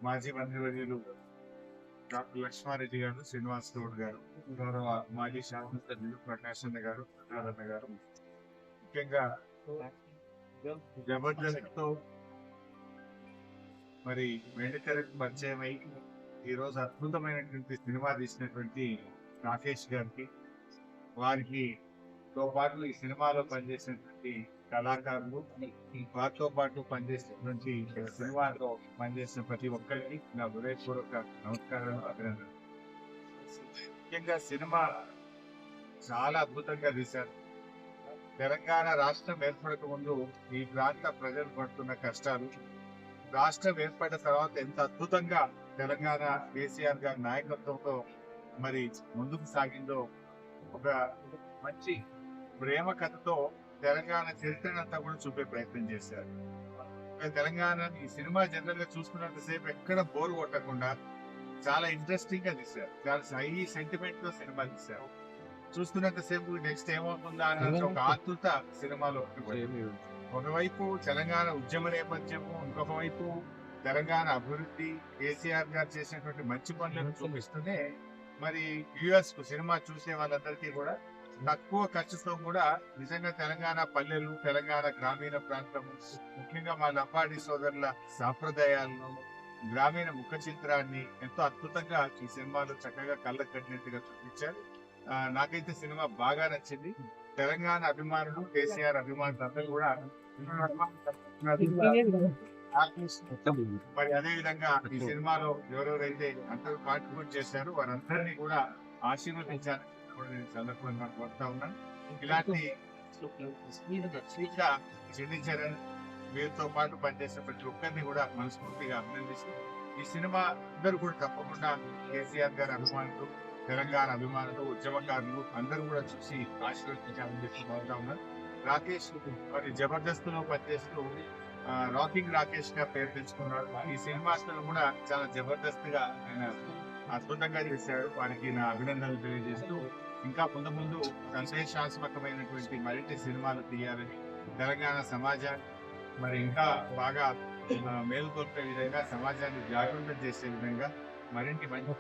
మాజీ మంత్రివర్యులు డాక్టర్ లక్ష్మారెడ్డి గారు, శ్రీనివాస్ గౌడ్ గారు, గౌరవ మాజీ శాసనసభ్యులు ప్రకాశన్న గారు, ప్రకారన్న గారు, ముఖ్యంగా జబర్దస్త్ తో మరి వెండితెరకు పరిచయం అయి ఈరోజు అద్భుతమైనటువంటి సినిమా తీసినటువంటి రాకేష్ గారికి, వారికి తో పాటు ఈ సినిమాలో పనిచేసినటువంటి కళాకారులు, వారితో పాటు పనిచేసినటువంటి సినిమాలో పనిచేసిన ప్రతి ఒక్కరికి నా హృదయపూర్వక నమస్కారాలు, అభినందనలు. ముఖ్యంగా సినిమా చాలా అద్భుతంగా తీశారు. తెలంగాణ రాష్ట్రం ఏర్పడక ముందు ఈ ప్రాంత ప్రజలు పడుతున్న కష్టాలు, రాష్ట్రం ఏర్పడిన తర్వాత ఎంత అద్భుతంగా తెలంగాణ కేసీఆర్ గారి నాయకత్వంలో మరి ముందుకు సాగిందో, ఒక మంచి ప్రేమ కథతో తెలంగాణ చరిత్రనంతా కూడా చూపే ప్రయత్నం చేశారు. తెలంగాణ ఈ సినిమా జనరల్ గా చూసుకున్నంతసేపు ఎక్కడ బోర్ కొట్టకుండా చాలా ఇంట్రెస్టింగ్ గా తీశారు. చాలా హై సెంటిమెంట్ తో సినిమా తీశారు. చూస్తున్నంతసేపు నెక్స్ట్ ఏమవుతుందా అన్న ఒక ఆతృత సినిమాలో. ఒకవైపు తెలంగాణ ఉద్యమ నేపథ్యము, ఇంకొక వైపు తెలంగాణ అభివృద్ధి, కేసీఆర్ గారు చేసినటువంటి మంచి పనులను చూపిస్తూనే మరి యుఎస్ కు సినిమా చూసే వాళ్ళందరికీ కూడా తక్కువ ఖర్చుతో కూడా నిజంగా తెలంగాణ పల్లెలు, తెలంగాణ గ్రామీణ ప్రాంతం, ముఖ్యంగా మా లంబాడి సోదరుల సాంప్రదాయాలను, గ్రామీణ ముఖ చిత్రాన్ని ఎంతో అద్భుతంగా ఈ సినిమాలో చక్కగా కళ్ళకు కట్టినట్టుగా చూపించారు. నాకైతే సినిమా బాగా నచ్చింది. తెలంగాణ అభిమానులు, కేసీఆర్ అభిమానులు అందరూ కూడా మరి అదే విధంగా ఈ సినిమాలో ఎవరెవరైతే అందరూ కాంట్రిబ్యూట్ చేశారో వారందరినీ కూడా ఆశీర్వదించాలని కూడా నేను సందర్భంగా కోరుతా ఉన్నాను. ఇలాంటి చరణ్ వీరితో పాటు పనిచేసిన ప్రతి ఒక్కరిని కూడా మనస్ఫూర్తిగా అభినందిస్తూ, ఈ సినిమా అందరూ కూడా తప్పకుండా కేసీఆర్ గారి అభిమానులు, తెలంగాణ అభిమానులు, ఉద్యమకారులు అందరూ కూడా చూసి ఆశీర్వదించాలని చెప్పి కోరుతా ఉన్నారు. రాకేష్ మరి జబర్దస్త్ లో పనిచేస్తూ రాకింగ్ రాకేష్ గా పేరు తెచ్చుకున్నాడు. ఈ సినిమాలో కూడా చాలా జబర్దస్త్ గా ఆయన అద్భుతంగా చేశాడు. వారికి నా అభినందనలు తెలియజేస్తూ, ఇంకా ముందు ముందు సందేశాత్మకమైనటువంటి మరిన్ని సినిమాలు తీయాలని, తెలంగాణ సమాజాన్ని మరి ఇంకా బాగా మేలుకొల్పే విధంగా, సమాజాన్ని జాగృతం చేసే విధంగా మరింటి మంచి